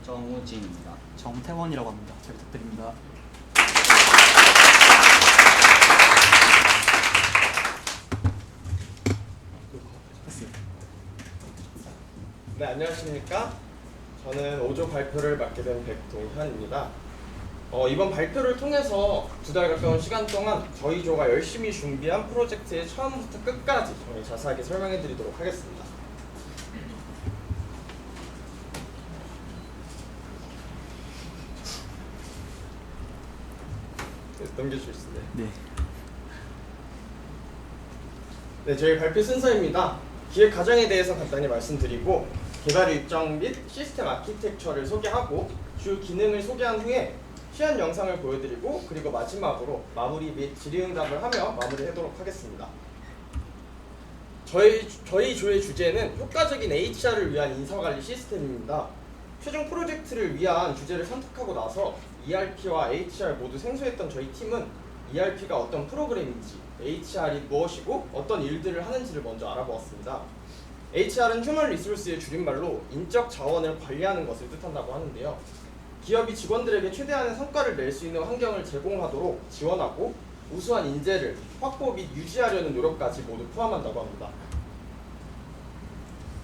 정우진입니다. 정태원이라고 합니다. 잘 부탁드립니다. 네, 안녕하십니까? 저는 5조 발표를 맡게 된 백동현입니다. 이번 발표를 통해서 2달 가까운 시간 동안 저희 조가 열심히 준비한 프로젝트의 처음부터 끝까지 자세하게 설명해 드리도록 하겠습니다. 네, 넘겨주실 수 있나요? 네. 네, 저희 발표 순서입니다. 기획 과정에 대해서 간단히 말씀드리고 개발 일정 및 시스템 아키텍처를 소개하고 주 기능을 소개한 후에 시연 영상을 보여드리고 그리고 마지막으로 마무리 및 질의응답을 하며 마무리하도록 하겠습니다. 저희 조의 주제는 효과적인 HR을 위한 인사관리 시스템입니다. 최종 프로젝트를 위한 주제를 선택하고 나서 ERP와 HR 모두 생소했던 저희 팀은 ERP가 어떤 프로그램인지, HR이 무엇이고 어떤 일들을 하는지를 먼저 알아보았습니다. HR은 휴먼 리소스의 줄임말로 인적 자원을 관리하는 것을 뜻한다고 하는데요. 기업이 직원들에게 최대한의 성과를 낼 수 있는 환경을 제공하도록 지원하고 우수한 인재를 확보 및 유지하려는 노력까지 모두 포함한다고 합니다.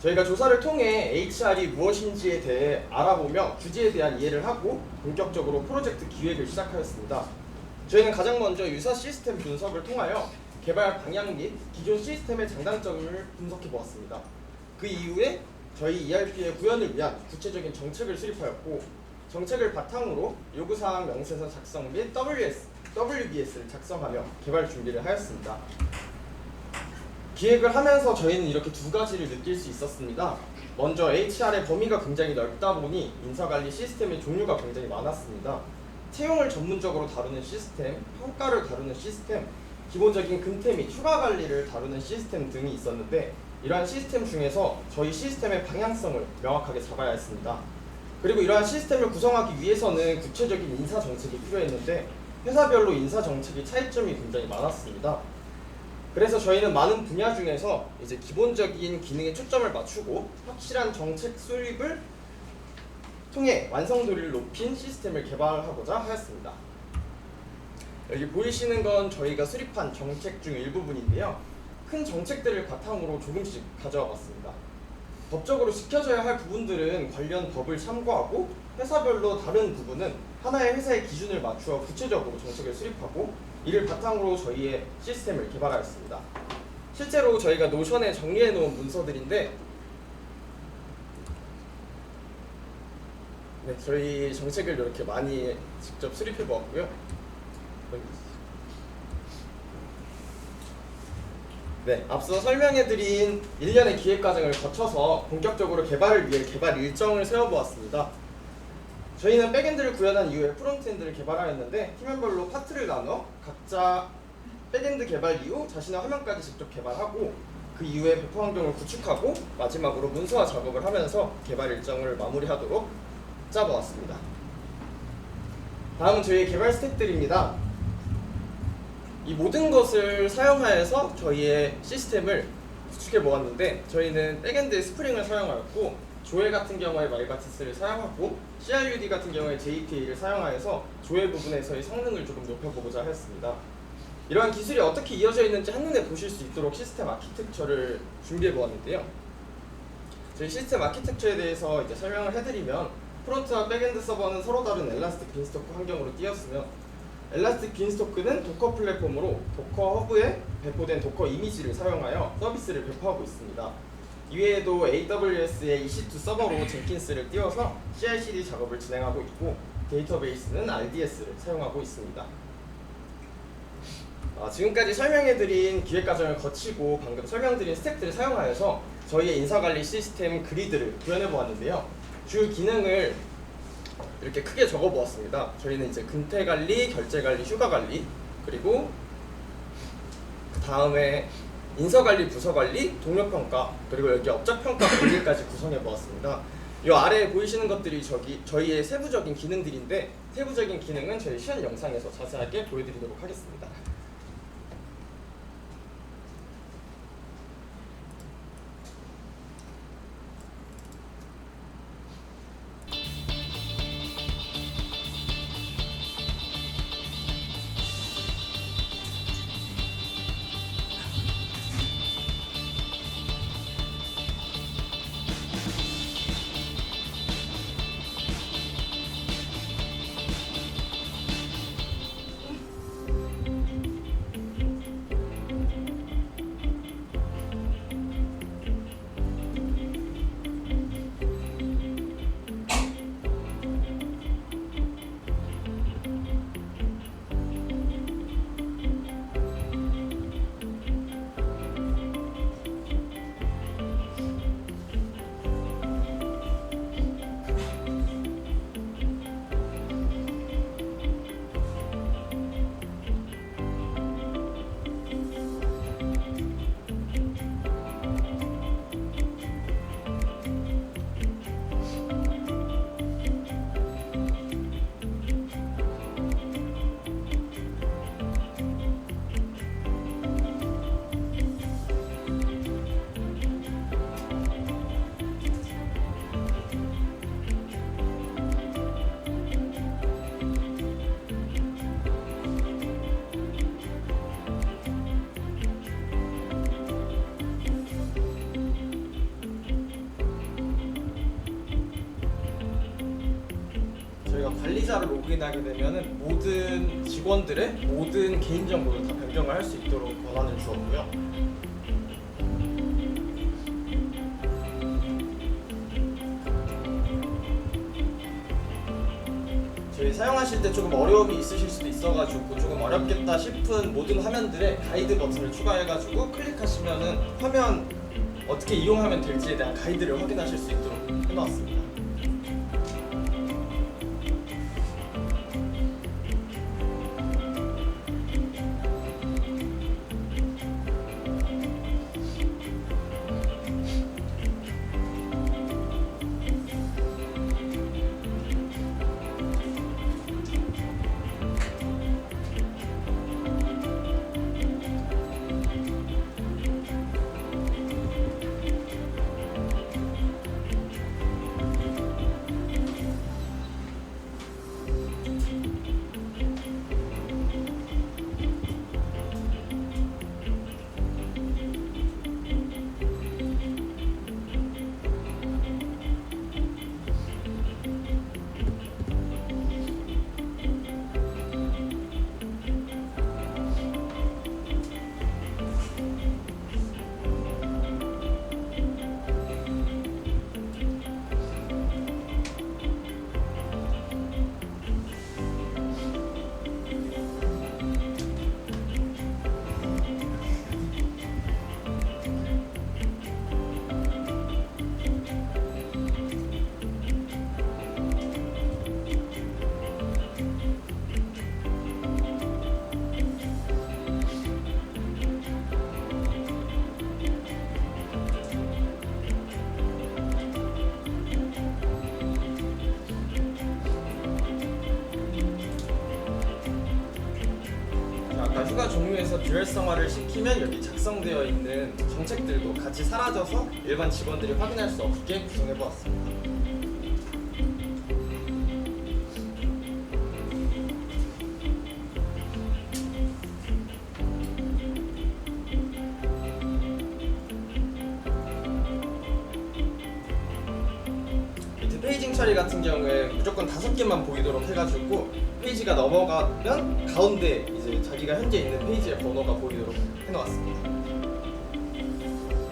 저희가 조사를 통해 HR이 무엇인지에 대해 알아보며 주제에 대한 이해를 하고 본격적으로 프로젝트 기획을 시작하였습니다. 저희는 가장 먼저 유사 시스템 분석을 통하여 개발 방향 및 기존 시스템의 장단점을 분석해 보았습니다. 그 이후에 저희 ERP의 구현을 위한 구체적인 정책을 수립하였고 정책을 바탕으로 요구사항 명세서 작성 및 WBS를 작성하며 개발 준비를 하였습니다. 기획을 하면서 저희는 이렇게 두 가지를 느낄 수 있었습니다. 먼저 HR의 범위가 굉장히 넓다 보니 인사관리 시스템의 종류가 굉장히 많았습니다. 채용을 전문적으로 다루는 시스템, 평가를 다루는 시스템, 기본적인 근태 및 휴가 관리를 다루는 시스템 등이 있었는데 이러한 시스템 중에서 저희 시스템의 방향성을 명확하게 잡아야 했습니다. 그리고 이러한 시스템을 구성하기 위해서는 구체적인 인사 정책이 필요했는데 회사별로 인사 정책의 차이점이 굉장히 많았습니다. 그래서 저희는 많은 분야 중에서 이제 기본적인 기능에 초점을 맞추고 확실한 정책 수립을 통해 완성도를 높인 시스템을 개발하고자 하였습니다. 여기 보이시는 건 저희가 수립한 정책 중 일부분인데요. 큰 정책들을 바탕으로 조금씩 가져와 봤습니다. 법적으로 지켜져야 할 부분들은 관련 법을 참고하고 회사별로 다른 부분은 하나의 회사의 기준을 맞추어 구체적으로 정책을 수립하고 이를 바탕으로 저희의 시스템을 개발하였습니다. 실제로 저희가 노션에 정리해 놓은 문서들인데 네, 저희 정책을 이렇게 많이 직접 수립해 보았고요. 네, 앞서 설명해드린 1년의 기획 과정을 거쳐서 본격적으로 개발을 위해 개발 일정을 세워보았습니다. 저희는 백엔드를 구현한 이후에 프론트엔드를 개발하였는데 팀원별로 파트를 나눠 각자 백엔드 개발 이후 자신의 화면까지 직접 개발하고 그 이후에 배포 환경을 구축하고 마지막으로 문서화 작업을 하면서 개발 일정을 마무리하도록 짜보았습니다. 다음은 저희의 개발 스텝들입니다. 이 모든 것을 사용하여서 저희의 시스템을 구축해 보았는데 저희는 백엔드에 스프링을 사용하였고 조회 같은 경우에 말바티스를 사용하고 CRUD 같은 경우에 JPA를 사용하여서 조회 부분에서의 성능을 조금 높여보고자 하였습니다. 이러한 기술이 어떻게 이어져 있는지 한눈에 보실 수 있도록 시스템 아키텍처를 준비해 보았는데요. 저희 시스템 아키텍처에 대해서 이제 설명을 해드리면 프론트와 백엔드 서버는 서로 다른 엘라스틱 빈스토크 환경으로 띄었으며 엘라스틱 빈스토크는 도커 플랫폼으로 도커 허브에 배포된 도커 이미지를 사용하여 서비스를 배포하고 있습니다. 이외에도 AWS의 EC2 서버로 젠킨스를 띄워서 CI/CD 작업을 진행하고 있고 데이터베이스는 RDS를 사용하고 있습니다. 지금까지 설명해드린 기획 과정을 거치고 방금 설명드린 스텝들을 사용하여서 저희의 인사관리 시스템 그리드를 구현해보았는데요. 주 기능을 이렇게 크게 적어보았습니다. 저희는 이제 근태관리, 결제관리, 휴가관리 그리고 그 다음에 인사관리, 부서관리, 동료평가 그리고 여기 업적평가 관리까지 구성해보았습니다. 이 아래에 보이시는 것들이 저희의 세부적인 기능들인데 세부적인 기능은 저희 시연 영상에서 자세하게 보여드리도록 하겠습니다. 관리자로 로그인하게 되면은 모든 직원들의 모든 개인 정보를 다 변경을 할 수 있도록 권한을 주었고요. 저희 사용하실 때 조금 어려움이 있으실 수도 있어가지고 조금 어렵겠다 싶은 모든 화면들에 가이드 버튼을 추가해가지고 클릭하시면은 화면 어떻게 이용하면 될지에 대한 가이드를 확인하실 수 있도록 해놓았습니다. 아까 휴가 종료에서 듀얼성화를 시키면 여기 작성되어 있는 정책들도 같이 사라져서 일반 직원들이 확인할 수 없게 구성해보았습니다. 밑에 페이징 처리 같은 경우에 무조건 5개만 보이도록 해가지고 페이지가 넘어가면 가운데 이제 자기가 현재 있는 페이지의 번호가 보이도록 해놓았습니다.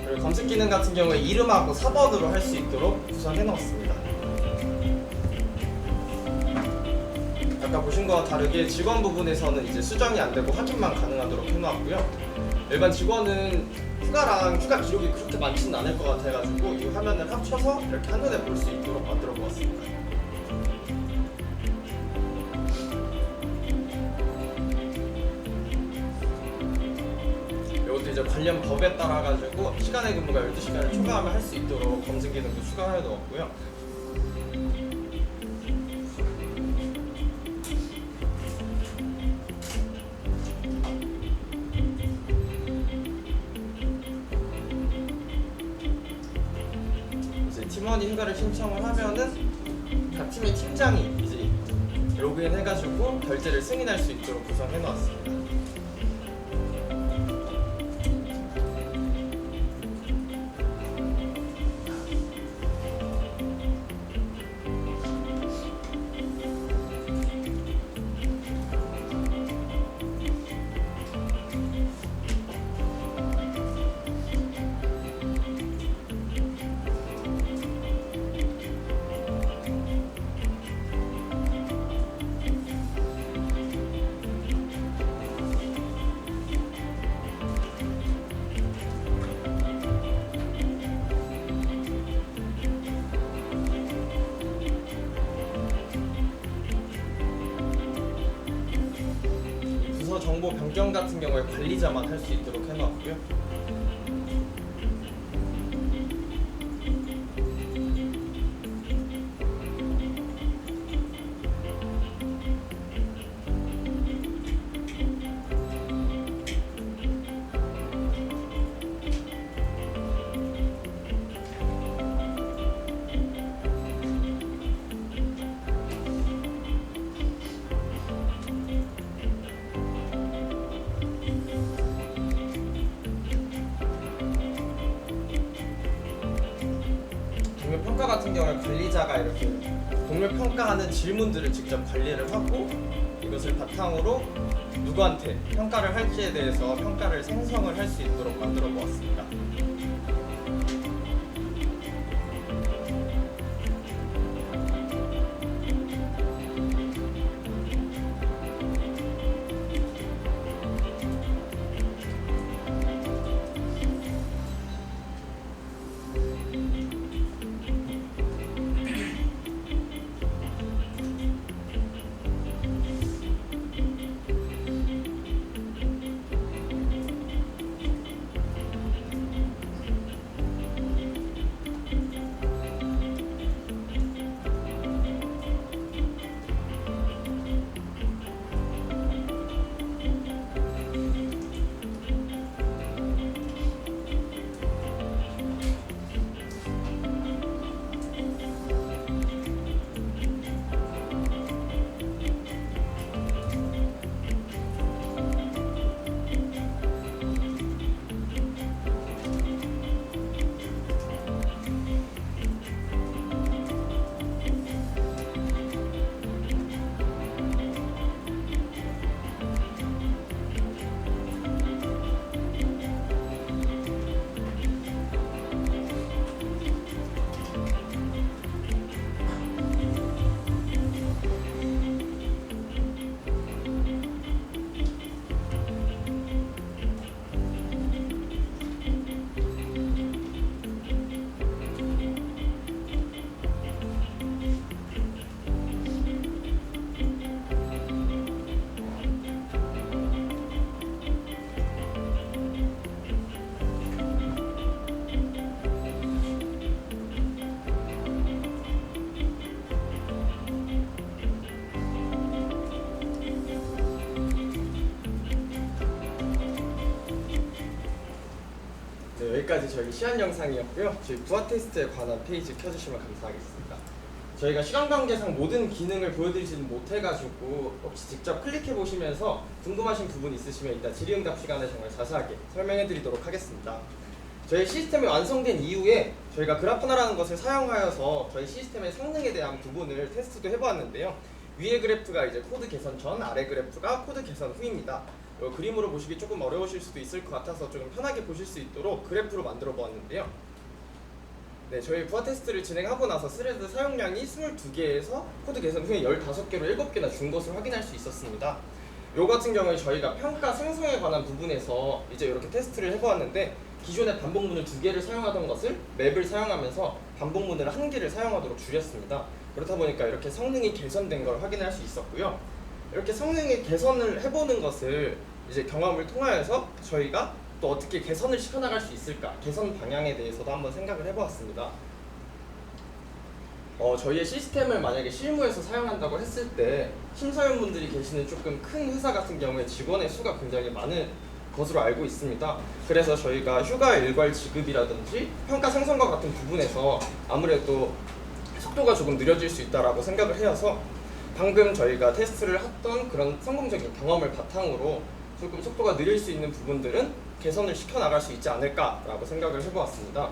그리고 검색 기능 같은 경우에 이름하고 4번으로 할 수 있도록 구성해놓았습니다. 아까 보신 거와 다르게 직원 부분에서는 이제 수정이 안 되고 확인만 가능하도록 해놓았고요. 일반 직원은 휴가랑 휴가 기록이 그렇게 많지는 않을 것 같아가지고 이 화면을 합쳐서 이렇게 한눈에 볼 수 있도록 만들어 보았습니다. 이것도 이제 관련 법에 따라 가지고 시간의 근무가 12시간을 초과하면 할 수 있도록 검증 기능도 추가해 놓았고요. 이제 팀원이 휴가를 신청을 하면은 각 팀의 팀장이 이제 로그인 해가지고 결제를 승인할 수 있도록 구성해 놓았습니다. 부서 정보 변경 같은 경우에 관리자만 할 수 있도록 해놓았고요. 관리자가 이렇게 동물 평가하는 질문들을 직접 관리를 하고 이것을 바탕으로 누구한테 평가를 할지에 대해서 평가를 생성을 할 수 있도록 만들어 보았습니다. 네, 여기까지 저희 시안 영상이었고요. 저희 부하 테스트에 관한 페이지 켜주시면 감사하겠습니다. 저희가 시간 관계상 모든 기능을 보여드리지는 못해가지고 혹시 직접 클릭해 보시면서 궁금하신 부분 있으시면 이따 질의응답 시간에 정말 자세하게 설명해드리도록 하겠습니다. 저희 시스템이 완성된 이후에 저희가 그래퍼나라는 것을 사용하여서 저희 시스템의 성능에 대한 부분을 테스트도 해보았는데요. 위의 그래프가 이제 코드 개선 전, 아래 그래프가 코드 개선 후입니다. 그림으로 보시기 조금 어려우실 수도 있을 것 같아서 조금 편하게 보실 수 있도록 그래프로 만들어 보았는데요. 네, 저희 부하 테스트를 진행하고 나서 스레드 사용량이 22개에서 코드 개선 후에 15개로 7개나 준 것을 확인할 수 있었습니다. 요 같은 경우에 저희가 평가 생성에 관한 부분에서 이제 이렇게 테스트를 해보았는데 기존에 반복문을 2개를 사용하던 것을 맵을 사용하면서 반복문을 1개를 사용하도록 줄였습니다. 그렇다 보니까 이렇게 성능이 개선된 걸 확인할 수 있었고요. 이렇게 성능의 개선을 해보는 것을 이제 경험을 통하여서 저희가 또 어떻게 개선을 시켜나갈 수 있을까, 개선 방향에 대해서도 한번 생각을 해보았습니다. 저희의 시스템을 만약에 실무에서 사용한다고 했을 때 심사위원분들이 계시는 조금 큰 회사 같은 경우에 직원의 수가 굉장히 많은 것으로 알고 있습니다. 그래서 저희가 휴가 일괄 지급이라든지 평가 생성과 같은 부분에서 아무래도 속도가 조금 느려질 수 있다라고 생각을 해서 방금 저희가 테스트를 했던 그런 성공적인 경험을 바탕으로 조금 속도가 느릴 수 있는 부분들은 개선을 시켜나갈 수 있지 않을까라고 생각을 해보았습니다.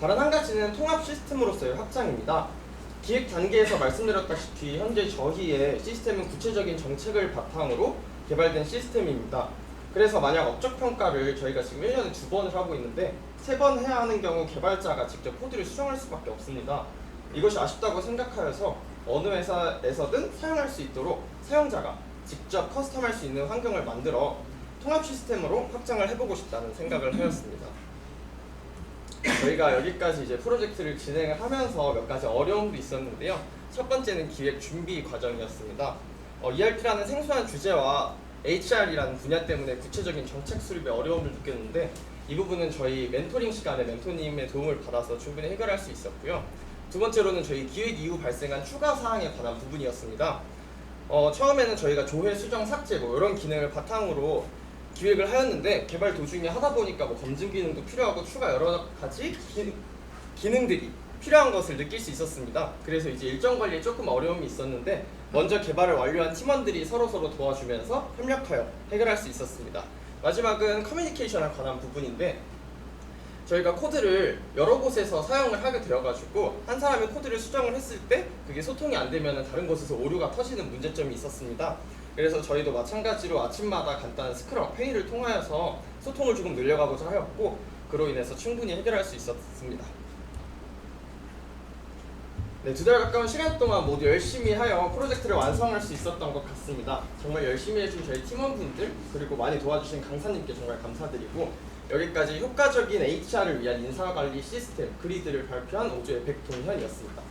다른 한 가지는 통합 시스템으로서의 확장입니다. 기획 단계에서 말씀드렸다시피 현재 저희의 시스템은 구체적인 정책을 바탕으로 개발된 시스템입니다. 그래서 만약 업적 평가를 저희가 지금 1년에 2번을 하고 있는데 3번 해야 하는 경우 개발자가 직접 코드를 수정할 수밖에 없습니다. 이것이 아쉽다고 생각하여서 어느 회사에서든 사용할 수 있도록 사용자가 직접 커스텀할 수 있는 환경을 만들어 통합 시스템으로 확장을 해보고 싶다는 생각을 하였습니다. 저희가 여기까지 이제 프로젝트를 진행을 하면서 몇 가지 어려움도 있었는데요. 첫 번째는 기획 준비 과정이었습니다. ERP라는 생소한 주제와 HR이라는 분야 때문에 구체적인 정책 수립에 어려움을 느꼈는데 이 부분은 저희 멘토링 시간에 멘토님의 도움을 받아서 충분히 해결할 수 있었고요. 두 번째로는 저희 기획 이후 발생한 추가 사항에 관한 부분이었습니다. 처음에는 저희가 조회, 수정, 삭제 이런 기능을 바탕으로 기획을 하였는데 개발 도중에 하다 보니까 검증 기능도 필요하고 추가 여러 가지 기능들이 필요한 것을 느낄 수 있었습니다. 그래서 이제 일정 관리에 조금 어려움이 있었는데 먼저 개발을 완료한 팀원들이 서로서로 도와주면서 협력하여 해결할 수 있었습니다. 마지막은 커뮤니케이션에 관한 부분인데 저희가 코드를 여러 곳에서 사용을 하게 되어가지고 한 사람이 코드를 수정을 했을 때 그게 소통이 안 되면 다른 곳에서 오류가 터지는 문제점이 있었습니다. 그래서 저희도 마찬가지로 아침마다 간단한 스크럼 회의를 통하여서 소통을 조금 늘려가고자 하였고 그로 인해서 충분히 해결할 수 있었습니다. 네, 2달 가까운 시간 동안 모두 열심히 하여 프로젝트를 완성할 수 있었던 것 같습니다. 정말 열심히 해준 저희 팀원분들 그리고 많이 도와주신 강사님께 정말 감사드리고 여기까지 효과적인 HR을 위한 인사관리 시스템 그리드를 발표한 오주의 백동현이었습니다.